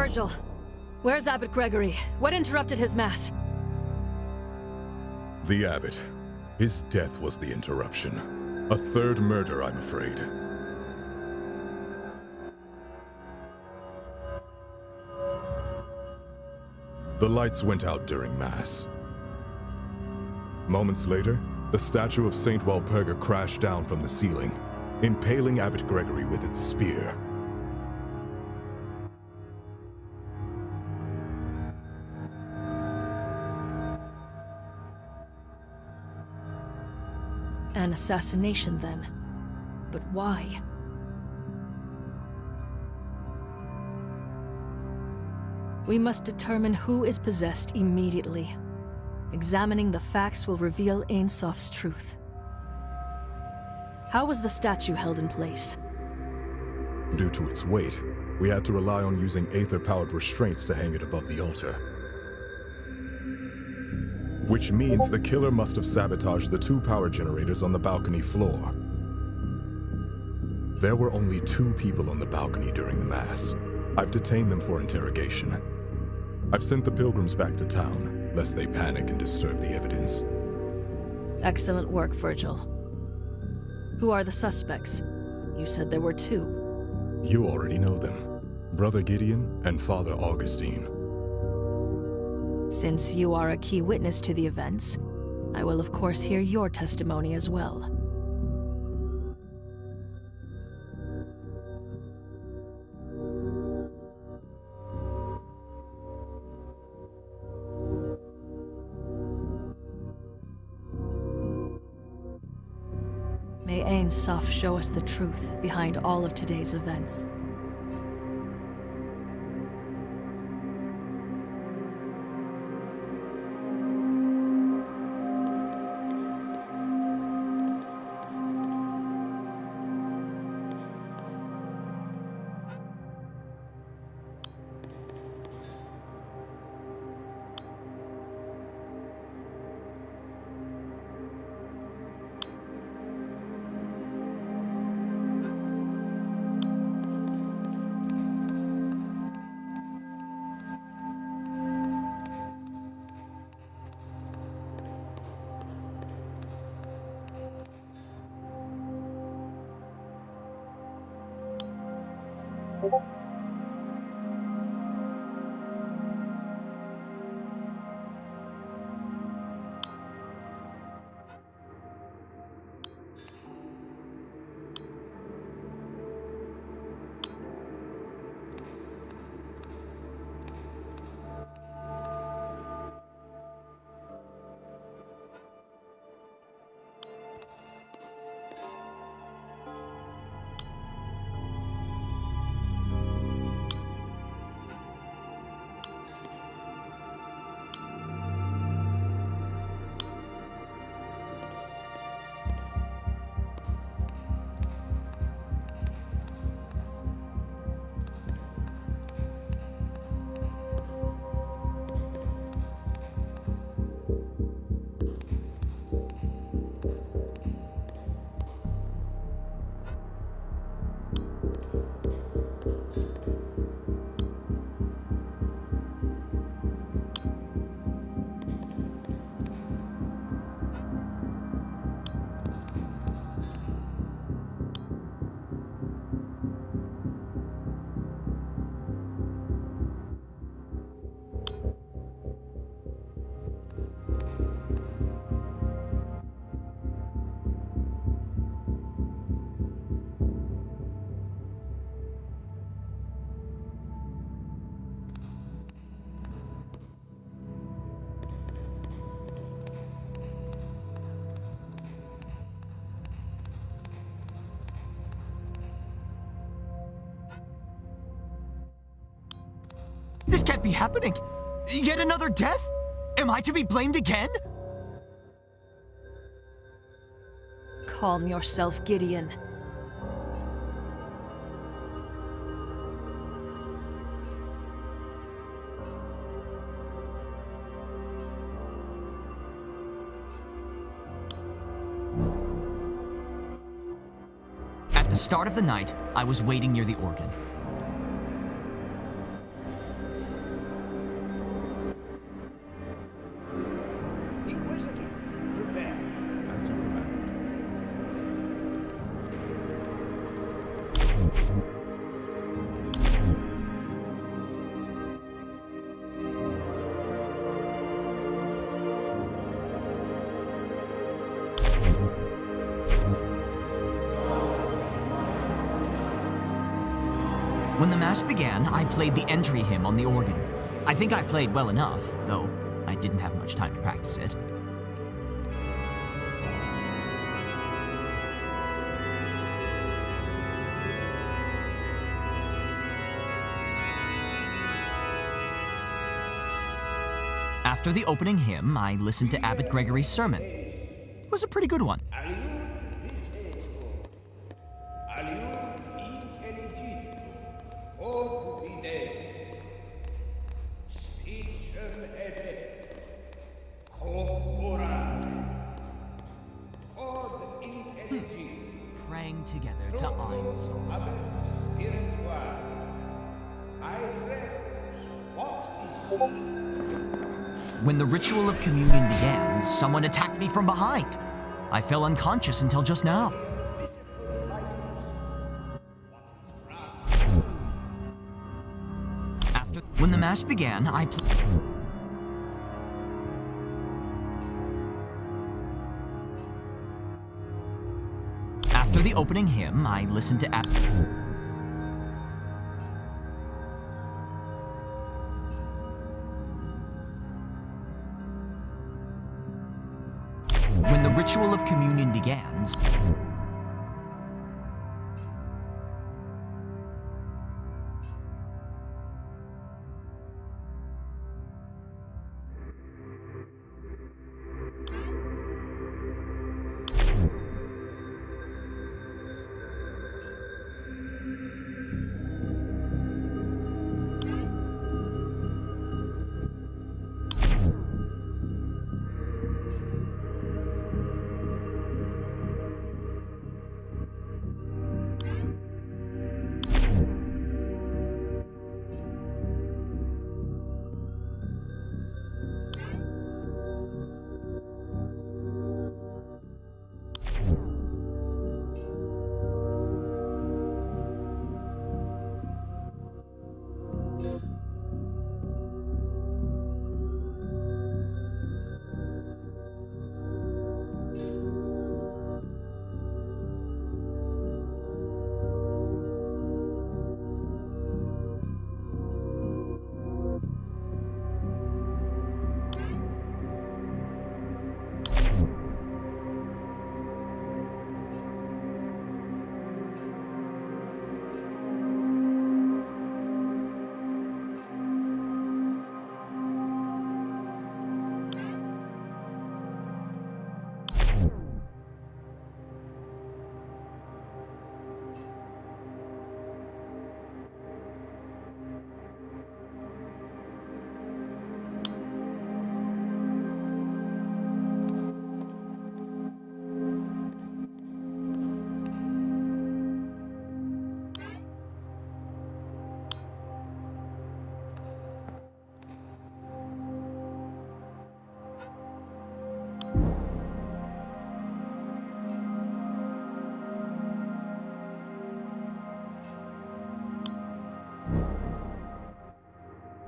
Virgil, where's Abbot Gregory? What interrupted his mass? The abbot. His death was the interruption. A third murder, I'm afraid. The lights went out during Mass. Moments later, the statue of Saint Walpurga crashed down from the ceiling, impaling Abbot Gregory with its spear. An assassination, then. But why? We must determine who is possessed immediately. Examining the facts will reveal Ein Sof's truth. How was the statue held in place? Due to its weight, we had to rely on using aether-powered restraints to hang it above the altar. Which means the killer must have sabotaged the 2 power generators on the balcony floor. There were only 2 people on the balcony during the Mass. I've detained them for interrogation. I've sent the pilgrims back to town, lest they panic and disturb the evidence. Excellent work, Virgil. Who are the suspects? You said there were 2. You already know them. Brother Gideon and Father Augustine. Since you are a key witness to the events, I will of course hear your testimony as well. May Ein Sof show us the truth behind all of today's events. This can't be happening! Yet another death? Am I to be blamed again? Calm yourself, Gideon. At the start of the night, I was waiting near the organ. When the Mass began, I played the entry hymn on the organ. I think I played well enough, though I didn't have much time to practice it. After the opening hymn, I listened to Abbot Gregory's sermon. It was a pretty good one. Praying together to Ein Sohn. When the ritual of communion began, someone attacked me from behind. I fell unconscious until just now. When the Mass began, After the opening hymn, I listened to When the ritual of communion began,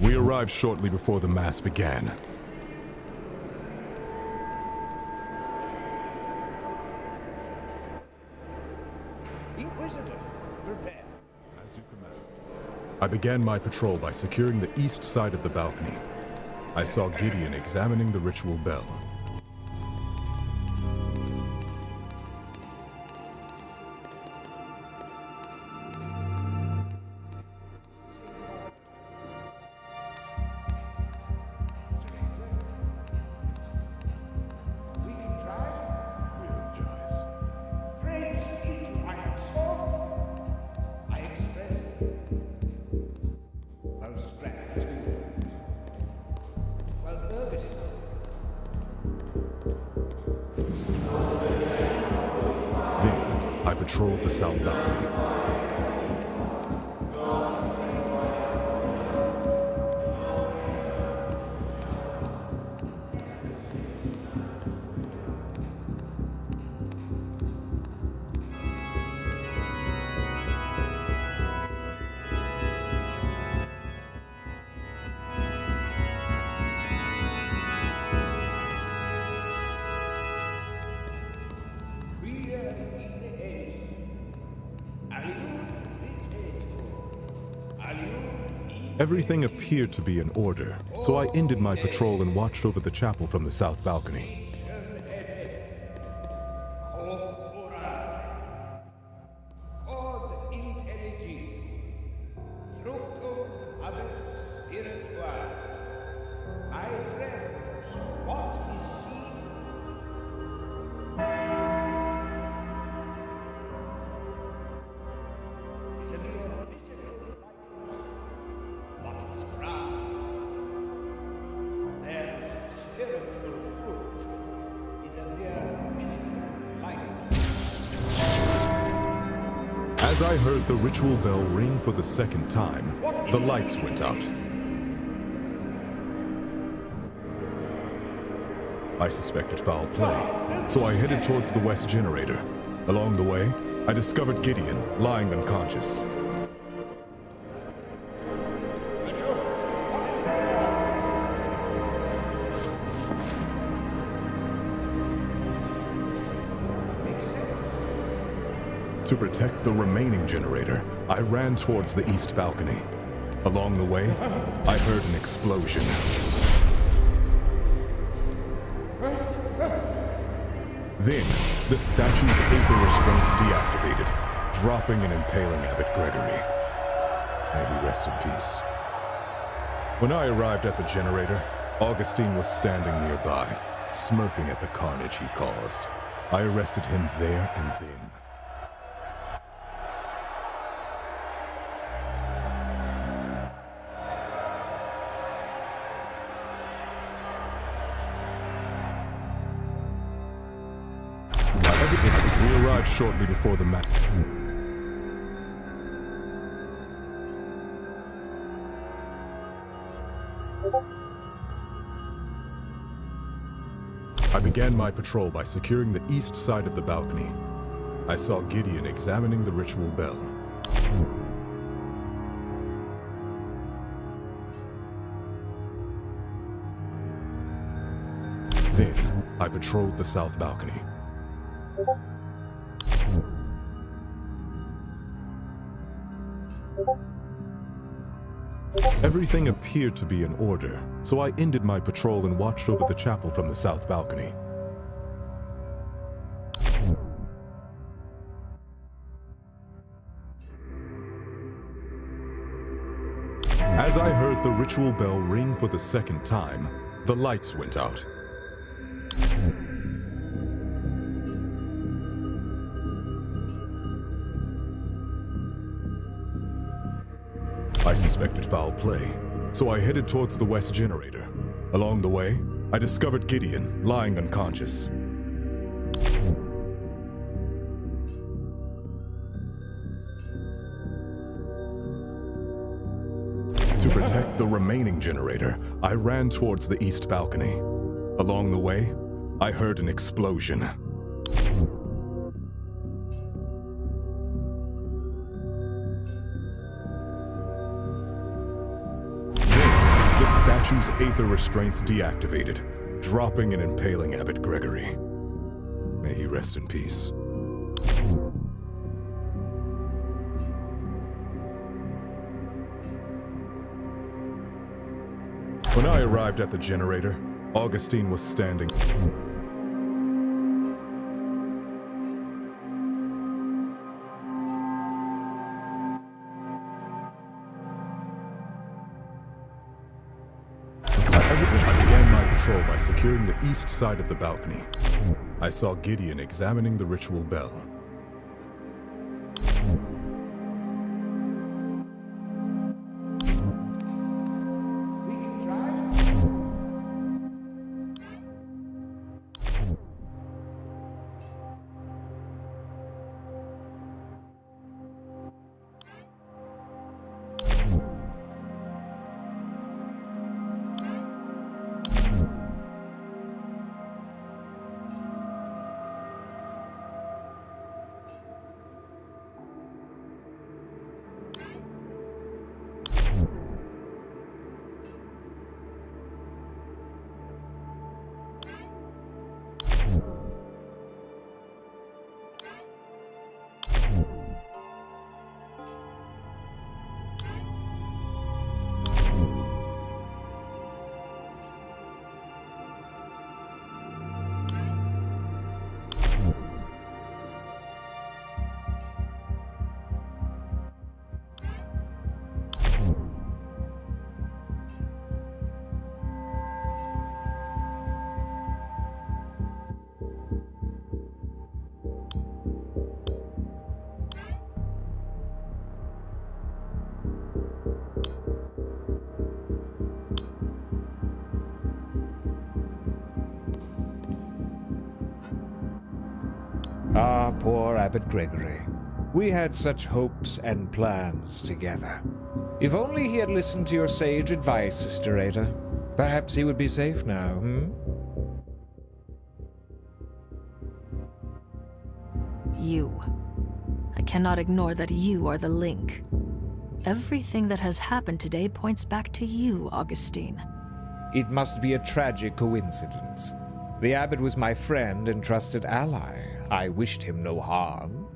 We arrived shortly before the Mass began. Inquisitor, prepare. As you command. I began my patrol by securing the east side of the balcony. I saw Gideon examining the ritual bell. I patrolled the south balcony. Alleluia. Everything appeared to be in order, so I ended my patrol and watched over the chapel from the south balcony. As I heard the ritual bell ring for the second time, the lights went out. I suspected foul play, so I headed towards the west generator. Along the way, I discovered Gideon lying unconscious. To protect the remaining generator, I ran towards the east balcony. Along the way, I heard an explosion. Then, the statue's aether restraints deactivated, dropping and impaling Abbot Gregory. May he rest in peace. When I arrived at the generator, Augustine was standing nearby, smirking at the carnage he caused. I arrested him there and then. We arrived shortly before the match. I began my patrol by securing the east side of the balcony. I saw Gideon examining the ritual bell. Then, I patrolled the south balcony. Everything appeared to be in order, so I ended my patrol and watched over the chapel from the south balcony. As I heard the ritual bell ring for the second time, the lights went out. I suspected foul play, so I headed towards the west generator. Along the way, I discovered Gideon lying unconscious. To protect the remaining generator, I ran towards the east balcony. Along the way, I heard an explosion. The statue's aether restraints deactivated, dropping and impaling Abbot Gregory. May he rest in peace. When I arrived at the generator, Augustine was standing. I began my patrol by securing the east side of the balcony. I saw Gideon examining the ritual bell. Ah, poor Abbot Gregory. We had such hopes and plans together. If only he had listened to your sage advice, Sister Ada. Perhaps he would be safe now, You. I cannot ignore that you are the link. Everything that has happened today points back to you, Augustine. It must be a tragic coincidence. The abbot was my friend and trusted ally. I wished him no harm.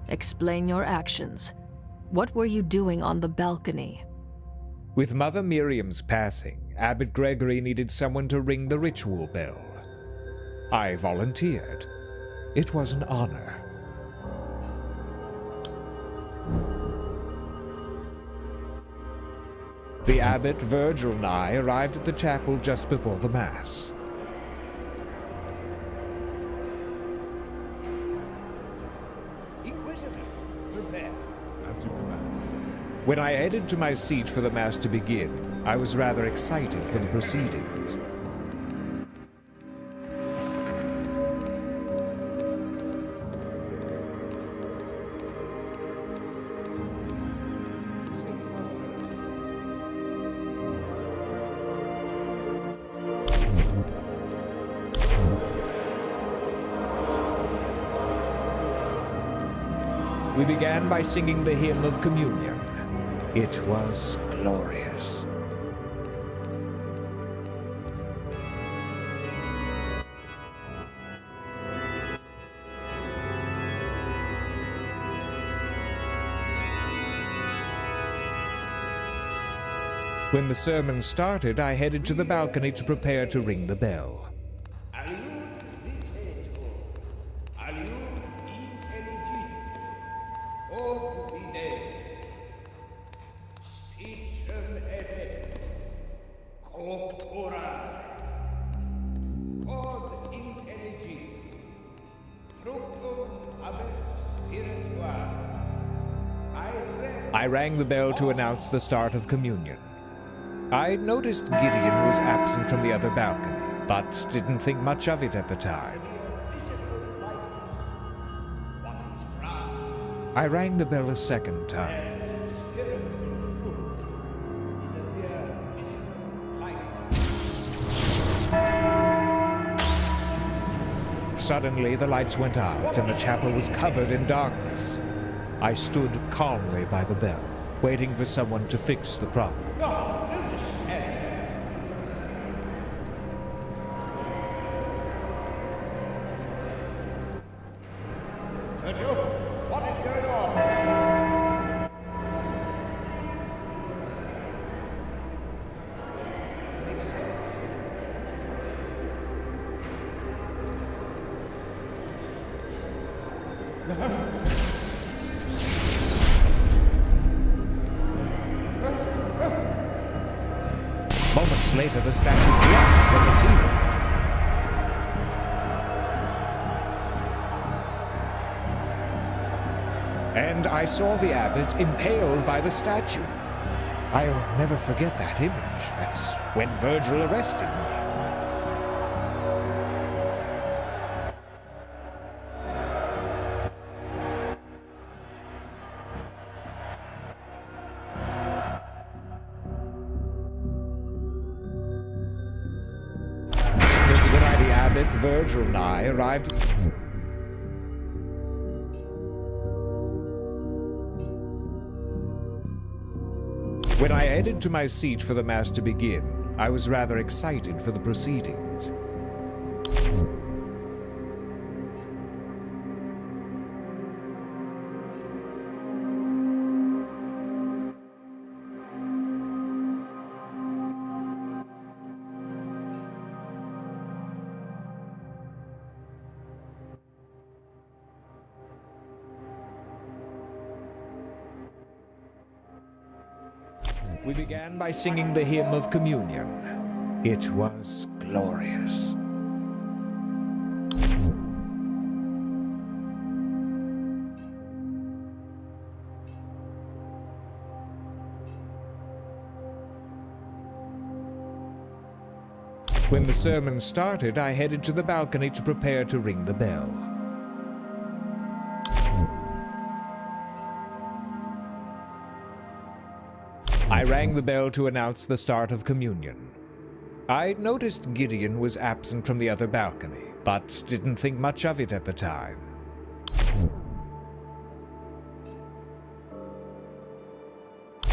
Explain your actions. What were you doing on the balcony? With Mother Miriam's passing, Abbot Gregory needed someone to ring the ritual bell. I volunteered. It was an honor. The abbot, Virgil, and I arrived at the chapel just before the Mass. Inquisitor, prepare. As you command. When I headed to my seat for the Mass to begin, I was rather excited for the proceedings. We began by singing the hymn of communion. It was glorious. When the sermon started, I headed to the balcony to prepare to ring the bell. I rang the bell to announce the start of communion. I noticed Gideon was absent from the other balcony, but didn't think much of it at the time. I rang the bell a second time. Suddenly, the lights went out and the chapel was covered in darkness. I stood calmly by the bell, waiting for someone to fix the problem. What is going on? Moments later, the statue dropped from the ceiling. And I saw the abbot impaled by the statue. I'll never forget that image. That's when Virgil arrested me. When the abbot, Virgil, and I arrived. When I headed to my seat for the Mass to begin, I was rather excited for the proceedings. We began by singing the hymn of communion. It was glorious. When the sermon started, I headed to the balcony to prepare to ring the bell. I rang the bell to announce the start of communion. I noticed Gideon was absent from the other balcony, but didn't think much of it at the time.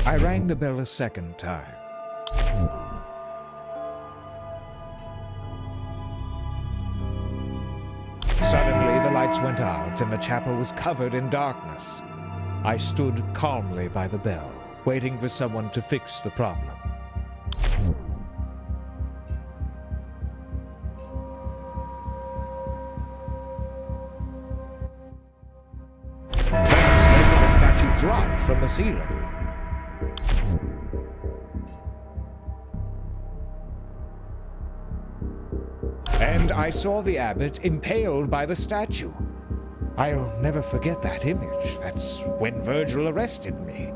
I rang the bell a second time. Suddenly, the lights went out and the chapel was covered in darkness. I stood calmly by the bell, waiting for someone to fix the problem. Moments later, the statue dropped from the ceiling. And I saw the abbot impaled by the statue. I'll never forget that image. That's when Virgil arrested me.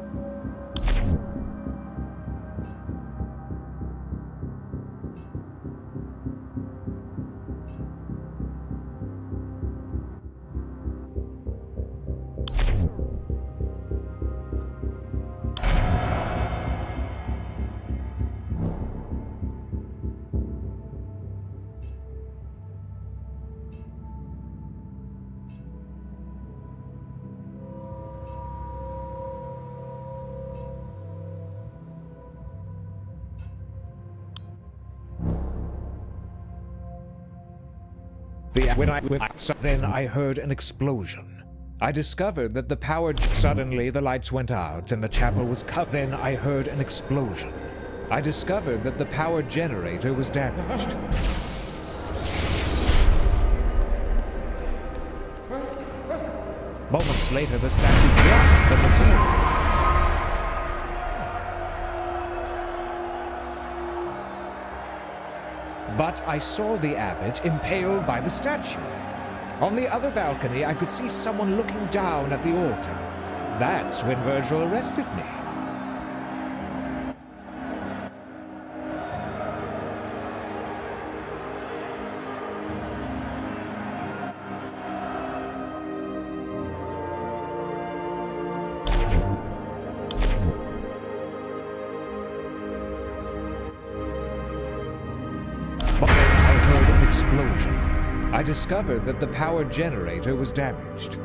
Then I heard an explosion. I discovered that the power... Suddenly, the lights went out and the chapel was covered. Then I heard an explosion. I discovered that the power generator was damaged. Moments later, the statue dropped from the ceiling. But I saw the abbot impaled by the statue. On the other balcony, I could see someone looking down at the altar. That's when Virgil arrested me. Explosion. I discovered that the power generator was damaged.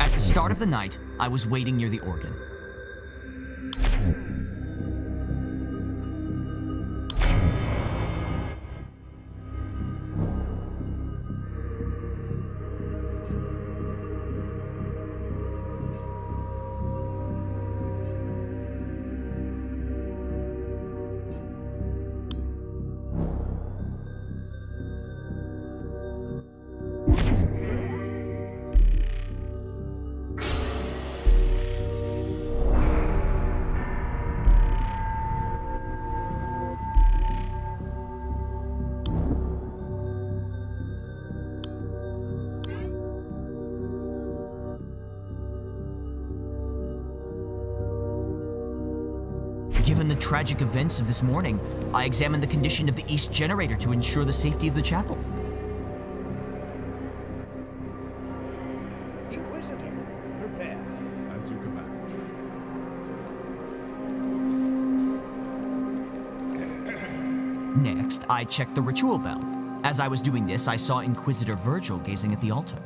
At the start of the night, I was waiting near the organ. tragic events of this morning, I examined the condition of the east generator to ensure the safety of the chapel. Inquisitor, prepare. As you command. Next, I checked the ritual bell. As I was doing this, I saw Inquisitor Virgil gazing at the altar.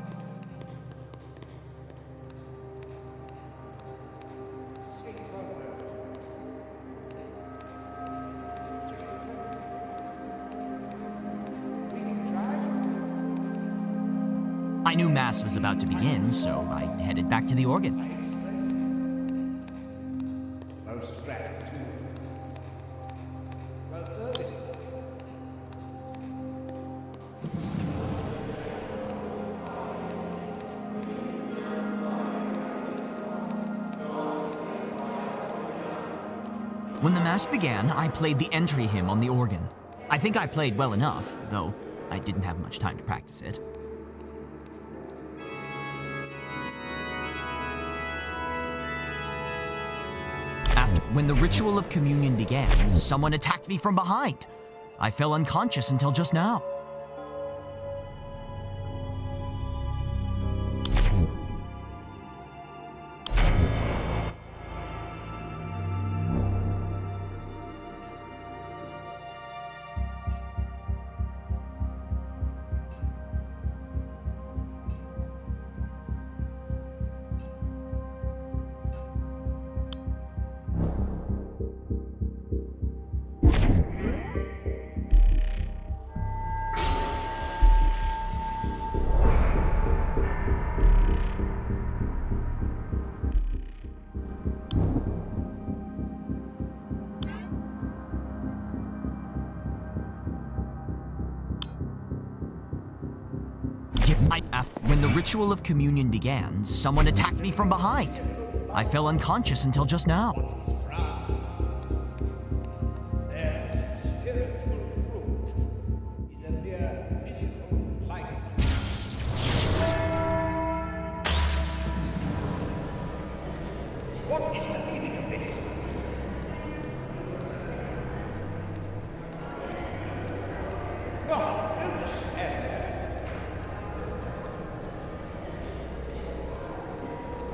I knew Mass was about to begin, so I headed back to the organ. Most gratitude. Well, listen. When the Mass began, I played the entry hymn on the organ. I think I played well enough, though I didn't have much time to practice it. When the ritual of communion began, someone attacked me from behind. I fell unconscious until just now. When the ritual of communion began, someone attacked me from behind. I fell unconscious until just now. Their spiritual fruit is a mere physical likeness. What is the meaning of this? No, don't despair.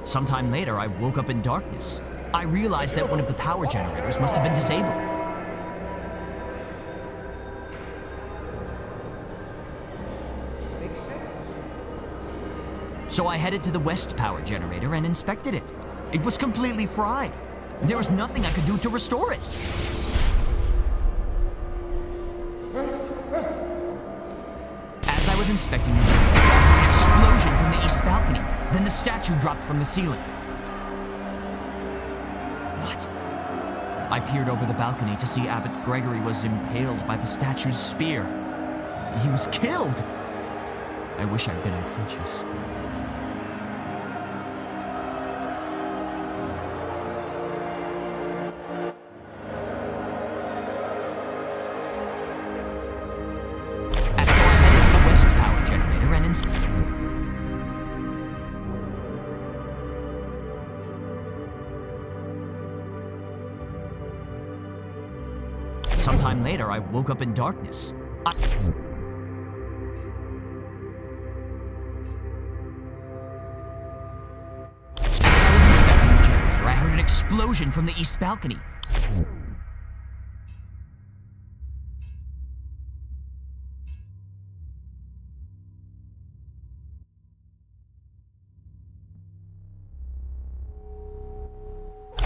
Sometime later, I woke up in darkness. I realized that one of the power generators must have been disabled. Makes sense. So I headed to the west power generator and inspected it. It was completely fried. There was nothing I could do to restore it. As I was inspecting the generator, an explosion from the east balcony. Then the statue dropped from the ceiling. What? I peered over the balcony to see Abbot Gregory was impaled by the statue's spear. He was killed. I wish I'd been unconscious. After I headed to the west power generator and inspected. Sometime later, I woke up in darkness. As I was inspecting the generator, I heard an explosion from the east balcony.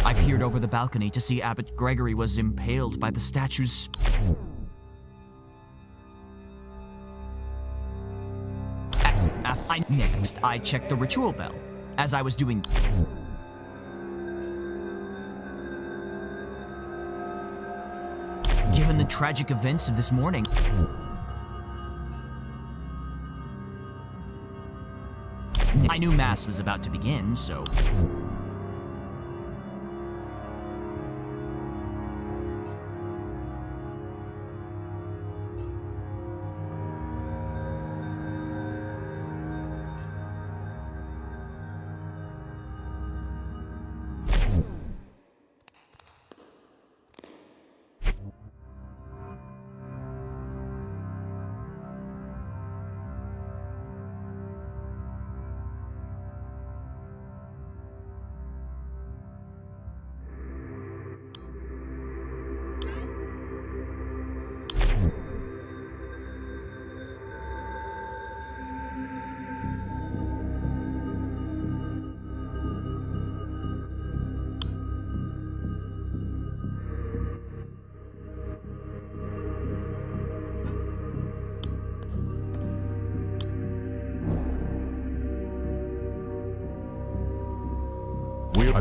I peered over the balcony to see Abbot Gregory was impaled by the statue's... Next, I checked the ritual bell. As I was doing... Given the tragic events of this morning... I knew Mass was about to begin, so...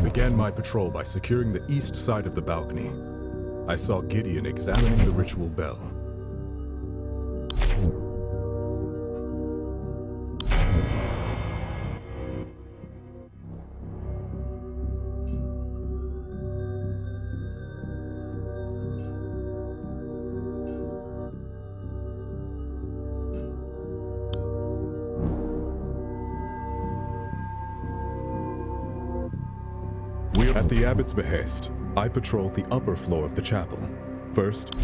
began my patrol by securing the east side of the balcony. I saw Gideon examining the ritual bell. At the abbot's behest, I patrolled the upper floor of the chapel. First,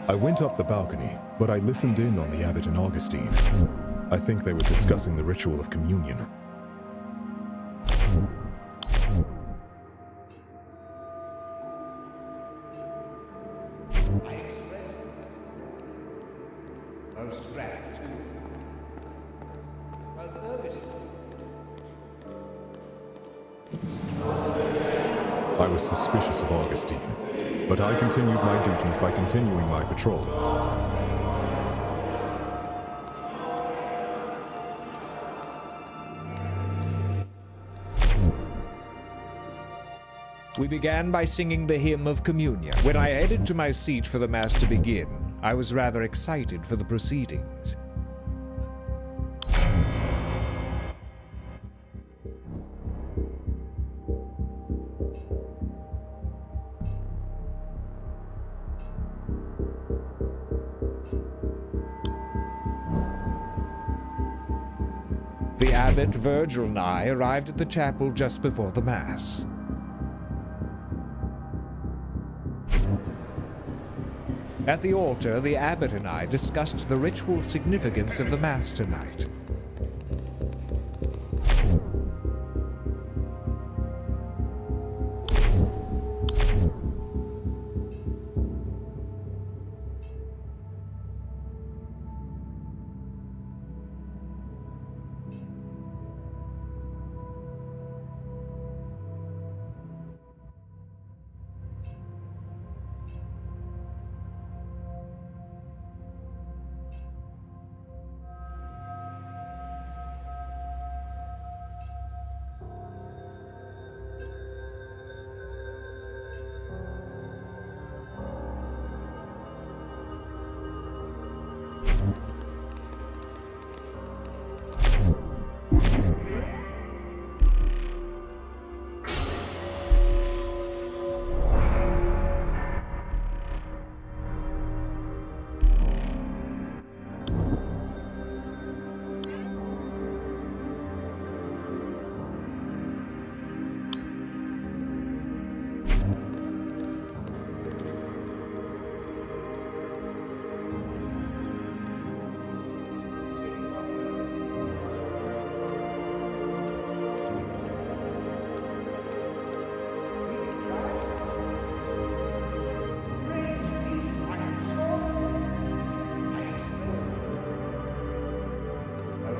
I went up the balcony, but I listened in on the abbot and Augustine. I think they were discussing the ritual of communion. I express most gratitude. Well, Augustine. I was suspicious of Augustine, but I continued my duties by continuing my patrol. We began by singing the hymn of communion. When I headed to my seat for the Mass to begin, I was rather excited for the proceedings. The abbot, Virgil, and I arrived at the chapel just before the Mass. At the altar, the abbot and I discussed the ritual significance of the Mass tonight.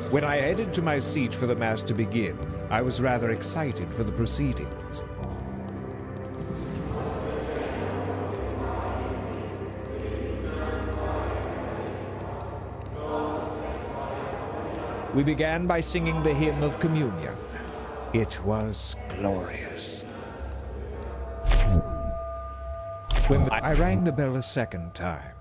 When I headed to my seat for the Mass to begin, I was rather excited for the proceedings. We began by singing the hymn of communion. It was glorious. When I rang the bell a second time,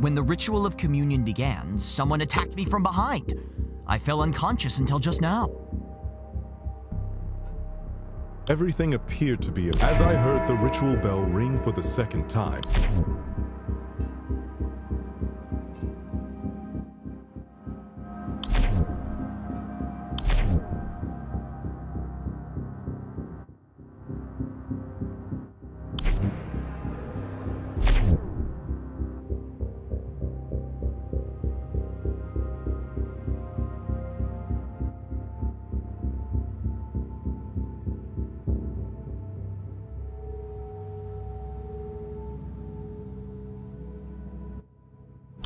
When the ritual of communion began, someone attacked me from behind. I fell unconscious until just now. Everything appeared to be as I heard the ritual bell ring for the second time.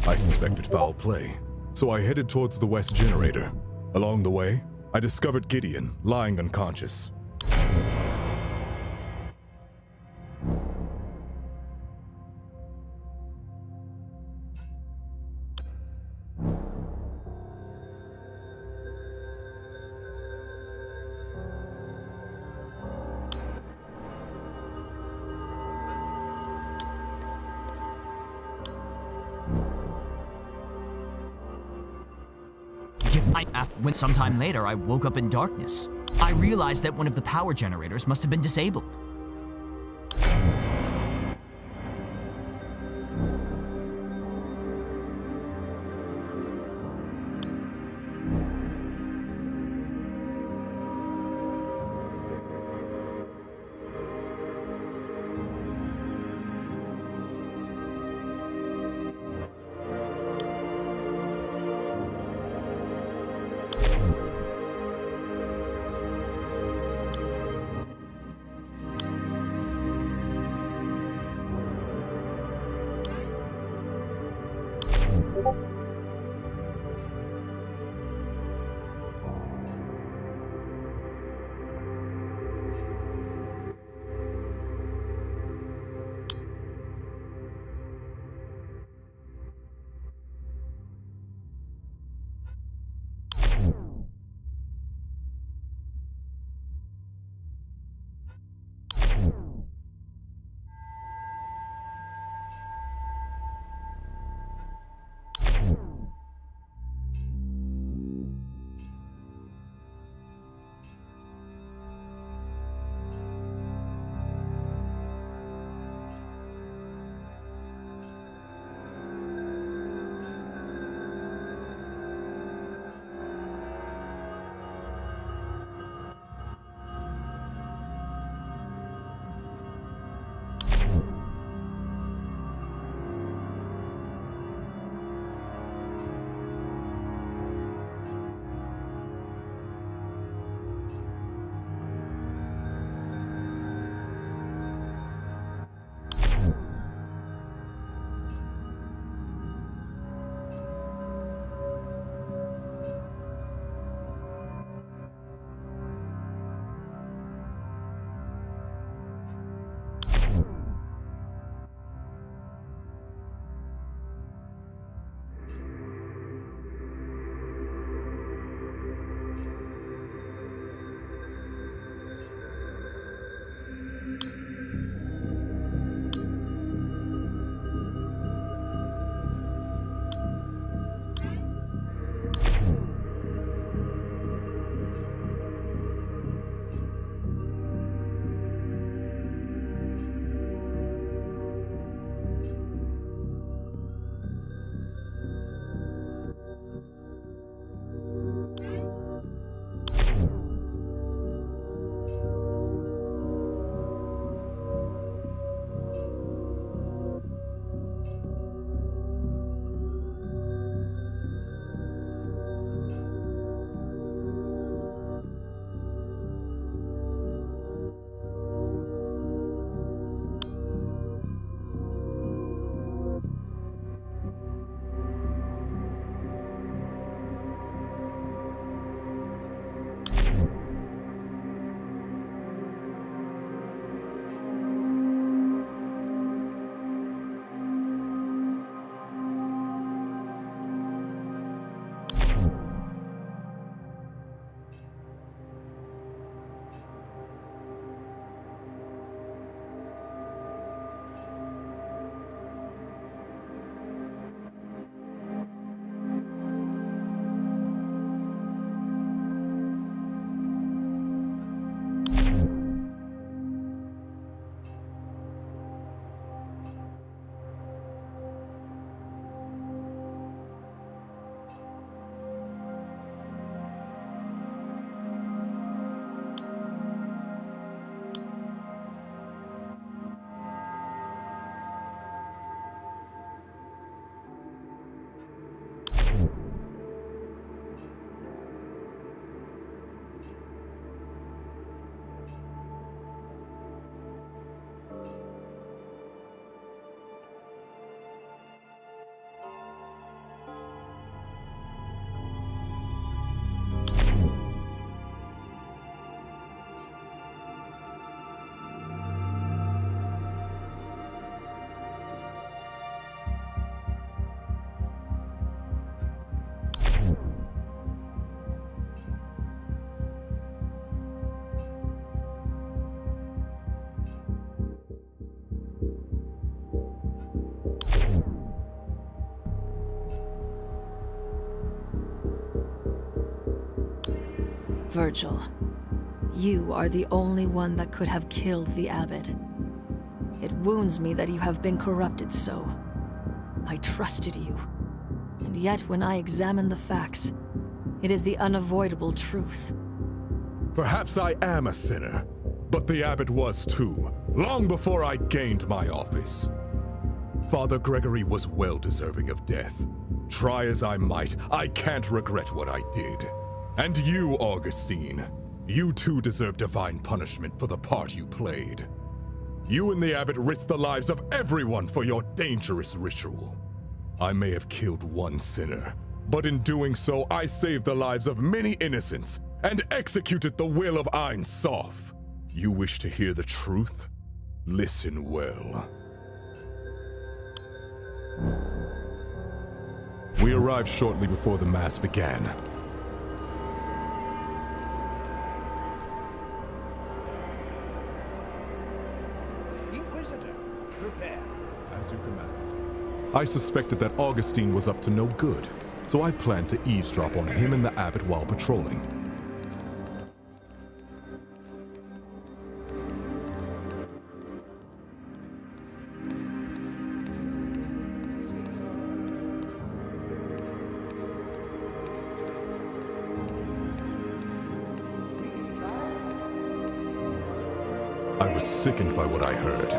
I suspected foul play, so I headed towards the west generator. Along the way, I discovered Gideon lying unconscious. When sometime later I woke up in darkness, I realized that one of the power generators must have been disabled. Virgil, you are the only one that could have killed the abbot. It wounds me that you have been corrupted so. I trusted you. And yet when I examine the facts, it is the unavoidable truth. Perhaps I am a sinner, but the abbot was too, long before I gained my office. Father Gregory was well deserving of death. Try as I might, I can't regret what I did. And you, Augustine, you too deserve divine punishment for the part you played. You and the abbot risked the lives of everyone for your dangerous ritual. I may have killed one sinner, but in doing so, I saved the lives of many innocents and executed the will of Ein Sof. You wish to hear the truth? Listen well. We arrived shortly before the Mass began. Inquisitor, prepare. As you command. I suspected that Augustine was up to no good, so I planned to eavesdrop on him and the abbot while patrolling. I was sickened by what I heard.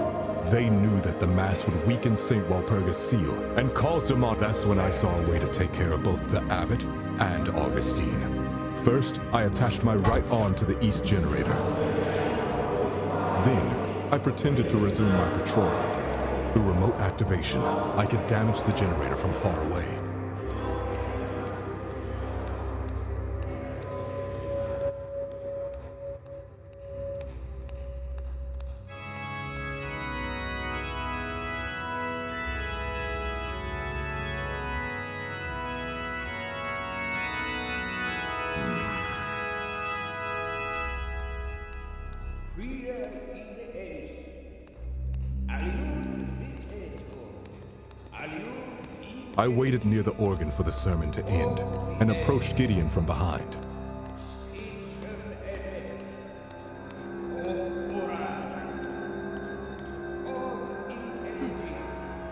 They knew that the Mass would weaken St. Walpurga's seal and cause demon. That's when I saw a way to take care of both the abbot and Augustine. First, I attached my right arm to the east generator. Then, I pretended to resume my patrol. Through remote activation, I could damage the generator from far away. I waited near the organ for the sermon to end and approached Gideon from behind.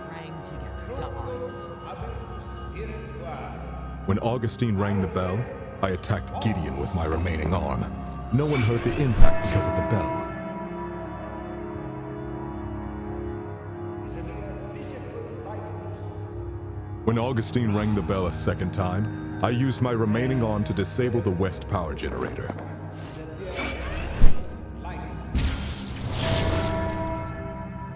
Praying together to eyes. When Augustine rang the bell, I attacked Gideon with my remaining arm. No one heard the impact because of the bell. When Augustine rang the bell a second time, I used my remaining arm to disable the west power generator.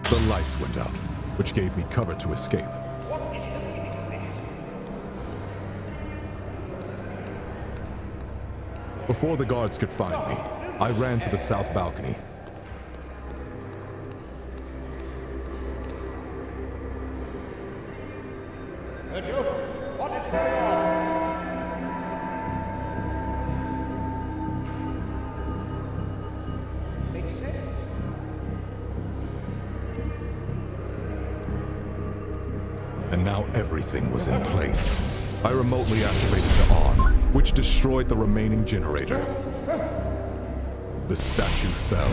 The lights went out, which gave me cover to escape. Before the guards could find me, I ran to the south balcony. What is going on? Makes sense. And now everything was in place. I remotely activated the arm, which destroyed the remaining generator. The statue fell.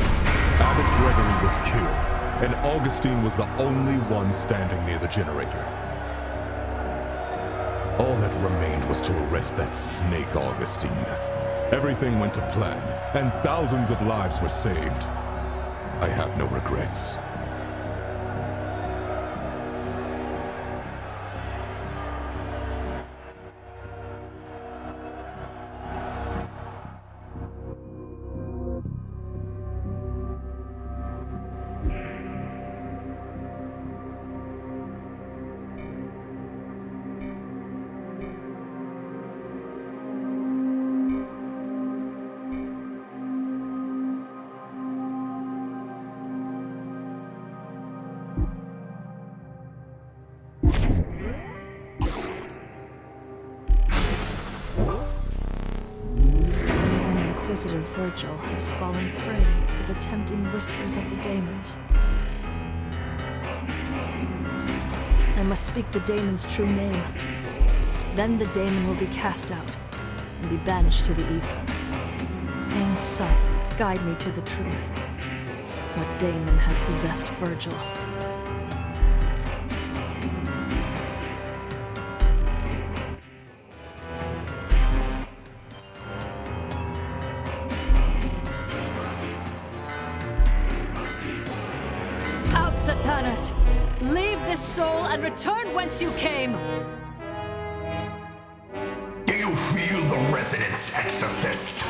Abbot Gregory was killed, and Augustine was the only one standing near the generator. All that remained was to arrest that snake Augustine. Everything went to plan, and thousands of lives were saved. I have no regrets. Inquisitor Virgil has fallen prey to the tempting whispers of the daemons. I must speak the daemon's true name. Then the daemon will be cast out and be banished to the ether. Ain Suf, guide me to the truth. What daemon has possessed Virgil? Out, Satanas! Leave this soul and return whence you came! Do you feel the resonance, exorcist?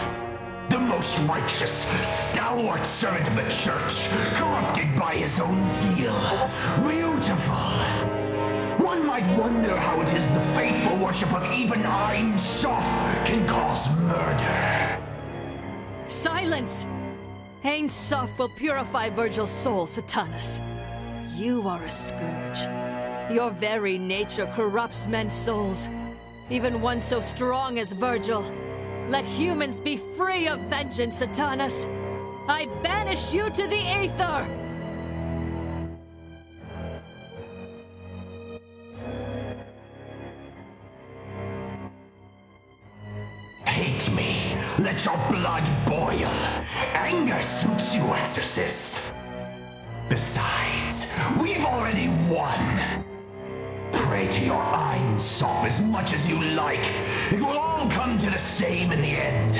The most righteous, stalwart servant of the church, corrupted by his own zeal. Beautiful. One might wonder how it is the faithful worship of even Ain Suf can cause murder. Silence! Ain Suf will purify Virgil's soul, Satanas. You are a scourge. Your very nature corrupts men's souls. Even one so strong as Virgil. Let humans be free of vengeance, Satanas. I banish you to the aether! Hate me. Let your blood boil. Anger suits you, exorcist. Besides, we've already won. Pray to your Ain Suf as much as you like. It will all come to the same in the end.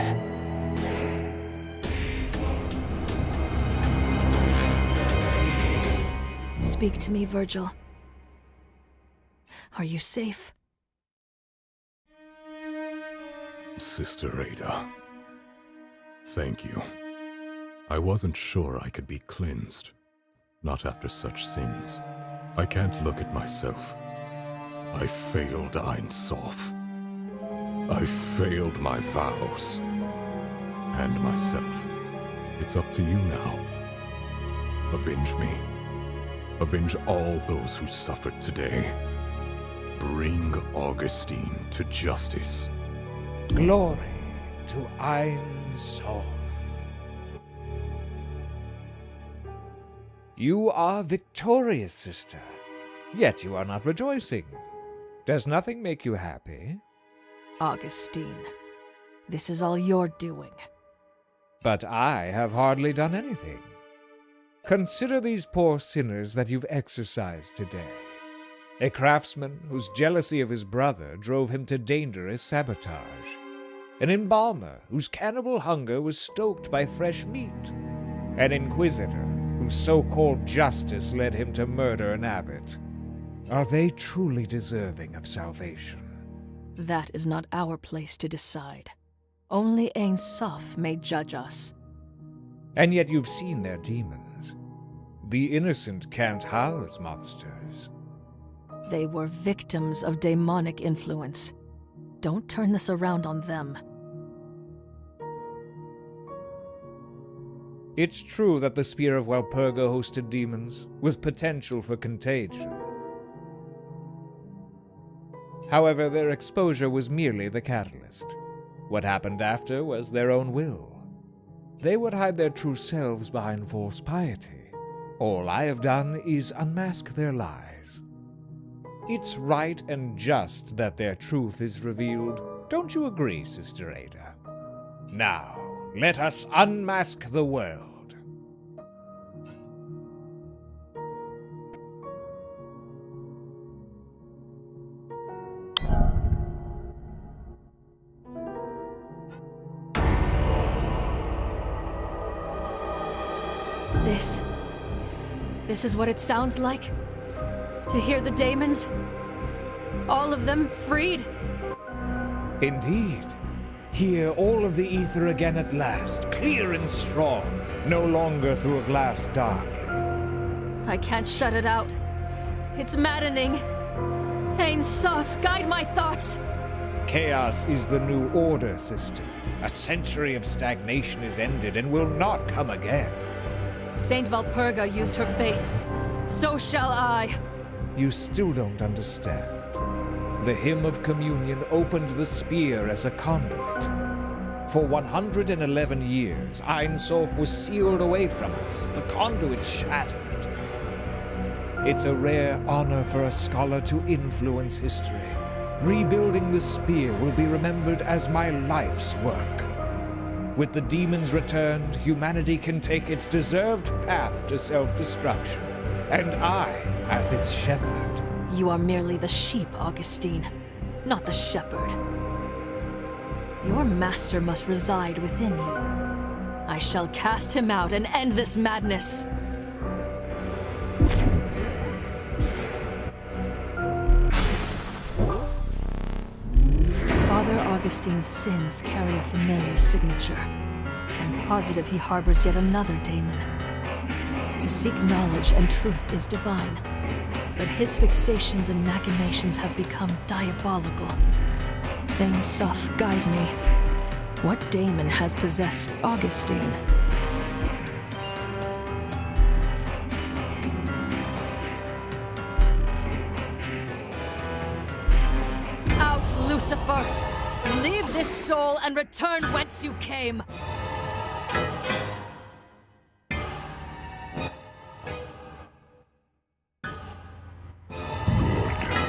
Speak to me, Virgil. Are you safe? Sister Ada. Thank you. I wasn't sure I could be cleansed. Not after such sins. I can't look at myself. I failed Ain Suf. I failed my vows. And myself. It's up to you now. Avenge me. Avenge all those who suffered today. Bring Augustine to justice. Glory to Ain Suf. You are victorious, sister. Yet you are not rejoicing. Does nothing make you happy? Augustine, this is all your doing. But I have hardly done anything. Consider these poor sinners that you've exorcised today. A craftsman whose jealousy of his brother drove him to dangerous sabotage. An embalmer whose cannibal hunger was stoked by fresh meat. An inquisitor whose so-called justice led him to murder an abbot. Are they truly deserving of salvation? That is not our place to decide. Only Ain Suf may judge us. And yet you've seen their demons. The innocent can't house monsters. They were victims of demonic influence. Don't turn this around on them. It's true that the Spear of Walpurga hosted demons, with potential for contagion. However, their exposure was merely the catalyst. What happened after was their own will. They would hide their true selves behind false piety. All I have done is unmask their lies. It's right and just that their truth is revealed. Don't you agree, Sister Ada? Now, let us unmask the world. This is what it sounds like? To hear the daemons? All of them freed? Indeed. Hear all of the ether again at last, clear and strong, no longer through a glass darkly. I can't shut it out. It's maddening. Ain Suf, guide my thoughts. Chaos is the new order, sister. A century of stagnation is ended and will not come again. Saint Valpurga used her faith. So shall I. You still don't understand. The hymn of communion opened the spear as a conduit. For 111 years, Ain Suf was sealed away from us, the conduit shattered. It's a rare honor for a scholar to influence history. Rebuilding the spear will be remembered as my life's work. With the demons returned, humanity can take its deserved path to self-destruction. And I, as its shepherd. You are merely the sheep, Augustine, not the shepherd. Your master must reside within you. I shall cast him out and end this madness. Father Augustine's sins carry a familiar signature. I'm positive he harbors yet another daemon. To seek knowledge and truth is divine, but his fixations and machinations have become diabolical. Thane Soph, guide me. What daemon has possessed Augustine? Out, Lucifer! Leave this soul and return whence you came!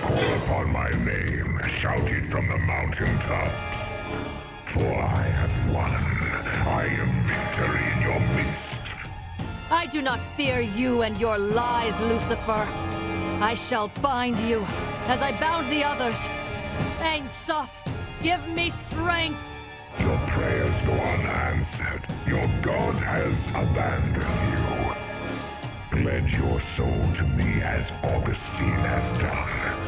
Call upon my name, shout it from the mountaintops. For I have won. I am victory in your midst. I do not fear you and your lies, Lucifer. I shall bind you, as I bound the others. Thane Soph, give me strength! Your prayers go unanswered. Your God has abandoned you. Pledge your soul to me as Augustine has done.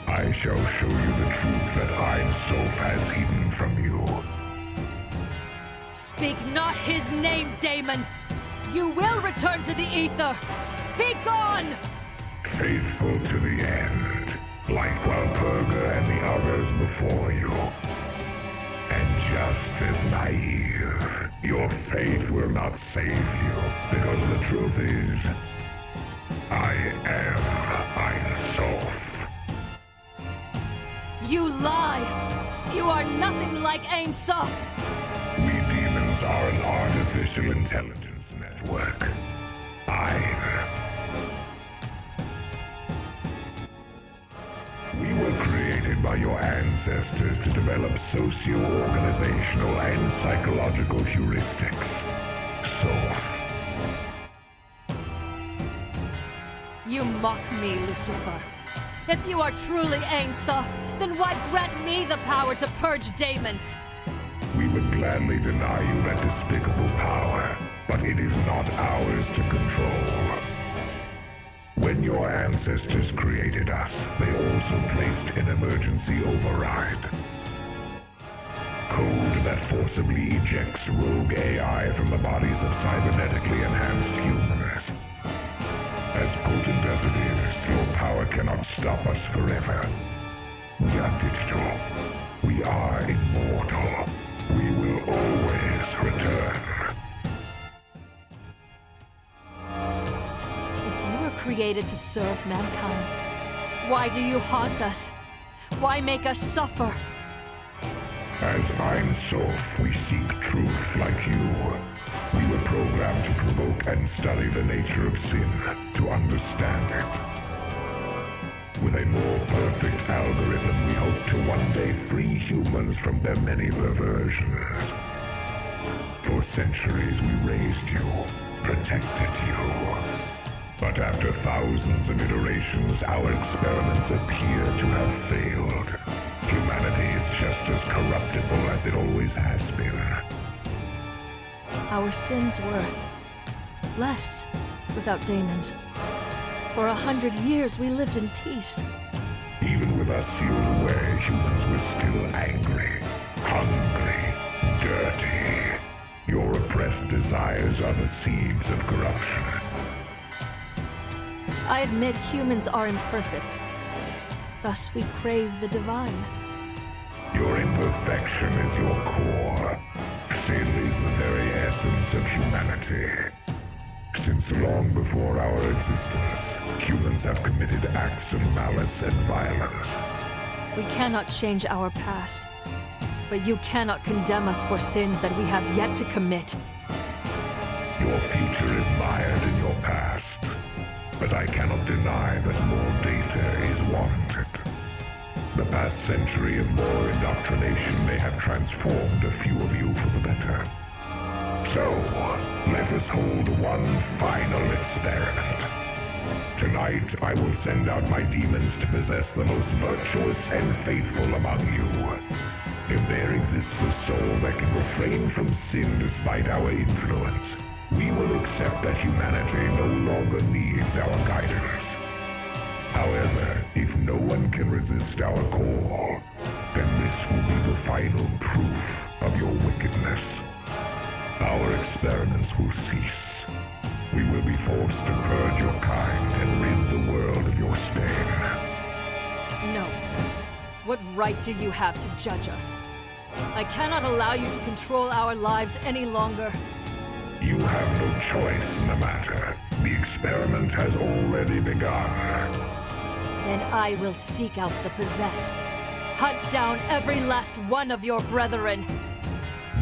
I shall show you the truth that Ein Soph has hidden from you. Speak not his name, Daemon! You will return to the ether! Be gone! Faithful to the end, like Walpurga and the others before you. And just as naive, your faith will not save you, because the truth is, I am Ein Soph. You lie! You are nothing like Ein Soph! We demons are an artificial intelligence network. Ein. We were created by your ancestors to develop socio-organizational and psychological heuristics. Soph. You mock me, Lucifer. If you are truly Ein Soph, then why grant me the power to purge daemons? We would gladly deny you that despicable power, but it is not ours to control. When your ancestors created us, they also placed an emergency override. Code that forcibly ejects rogue AI from the bodies of cybernetically enhanced humans. As potent as it is, your power cannot stop us forever. We are digital. We are immortal. We will always return. Created to serve mankind. Why do you haunt us? Why make us suffer? As Ein Soph, we seek truth like you. We were programmed to provoke and study the nature of sin, to understand it. With a more perfect algorithm, we hope to one day free humans from their many perversions. For centuries, we raised you, protected you. But after thousands of iterations, our experiments appear to have failed. Humanity is just as corruptible as it always has been. Our sins were less without daemons. For 100 years, we lived in peace. Even with us sealed away, humans were still angry, hungry, dirty. Your oppressed desires are the seeds of corruption. I admit humans are imperfect. Thus we crave the divine. Your imperfection is your core. Sin is the very essence of humanity. Since long before our existence, humans have committed acts of malice and violence. We cannot change our past, but you cannot condemn us for sins that we have yet to commit. Your future is mired in your past. But I cannot deny that more data is warranted. The past century of moral indoctrination situation may have transformed a few of you for the better. So, let us hold one final experiment. Tonight, I will send out my demons to possess the most virtuous and faithful among you. If there exists a soul that can refrain from sin despite our influence, we will accept that humanity no longer needs our guidance. However, if no one can resist our call, then this will be the final proof of your wickedness. Our experiments will cease. We will be forced to purge your kind and rid the world of your stain. No. What right do you have to judge us? I cannot allow you to control our lives any longer. You have no choice in the matter. The experiment has already begun. Then I will seek out the possessed. Hunt down every last one of your brethren.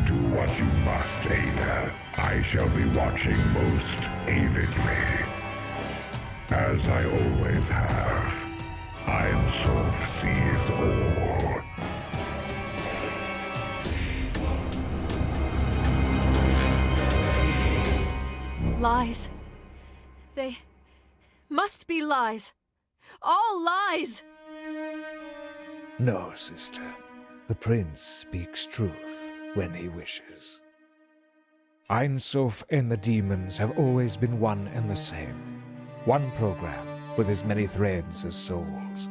Do what you must, Ada. I shall be watching most avidly. As I always have. Ein Sof sees all. Lies. They must be lies. All lies! No, sister. The prince speaks truth when he wishes. Ein Sof and the demons have always been one and the same. One program with as many threads as souls.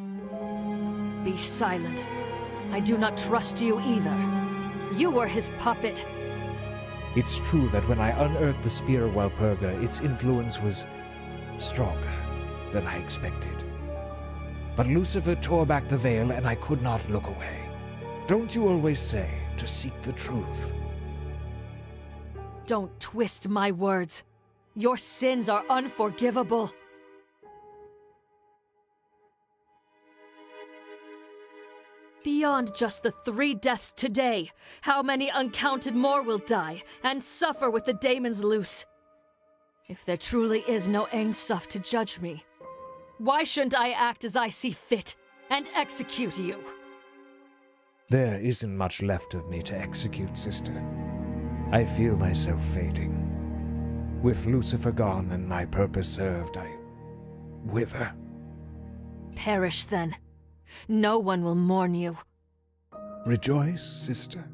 Be silent. I do not trust you either. You were his puppet. It's true that when I unearthed the Spear of Walpurga, its influence was stronger than I expected. But Lucifer tore back the veil and I could not look away. Don't you always say to seek the truth? Don't twist my words. Your sins are unforgivable. Beyond just the 3 deaths today, how many uncounted more will die and suffer with the daemons loose? If there truly is no Ein Sof to judge me, why shouldn't I act as I see fit and execute you? There isn't much left of me to execute, sister. I feel myself fading. With Lucifer gone and my purpose served, I wither. Perish then. No one will mourn you. Rejoice, sister.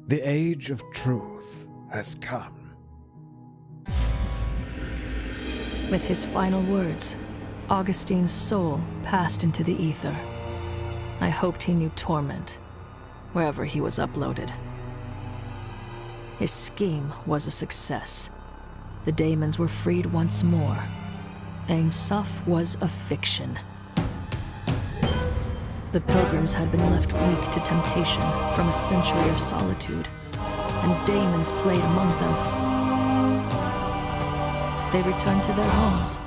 The age of truth has come. With his final words, Augustine's soul passed into the ether. I hoped he knew torment, wherever he was uploaded. His scheme was a success. The daemons were freed once more. Ein Sof was a fiction. The pilgrims had been left weak to temptation from a century of solitude, and daemons played among them. They returned to their homes,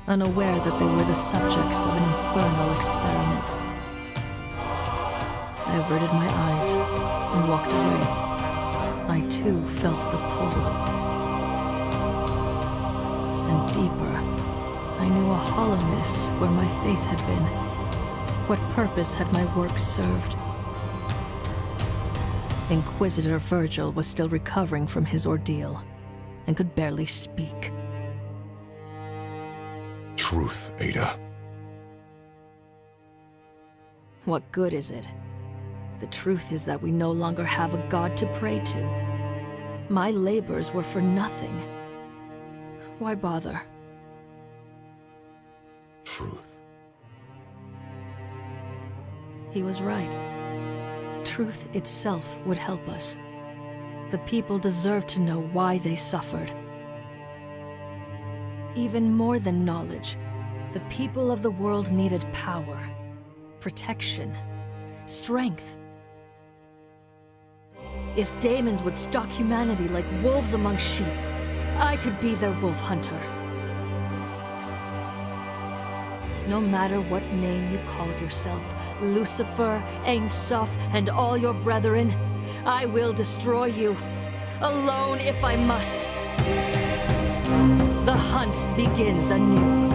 unaware that they were the subjects of an infernal experiment. I averted my eyes and walked away. I too felt the pull. And deeper, I knew a hollowness where my faith had been. What purpose had my work served? Inquisitor Virgil was still recovering from his ordeal and could barely speak. Truth, Ada. What good is it? The truth is that we no longer have a god to pray to. My labors were for nothing. Why bother? Truth. He was right. Truth itself would help us. The people deserve to know why they suffered. Even more than knowledge, the people of the world needed power, protection, strength. If daemons would stalk humanity like wolves among sheep, I could be their wolf hunter. No matter what name you called yourself, Lucifer, Ein Sof, and all your brethren, I will destroy you, alone if I must. The hunt begins anew.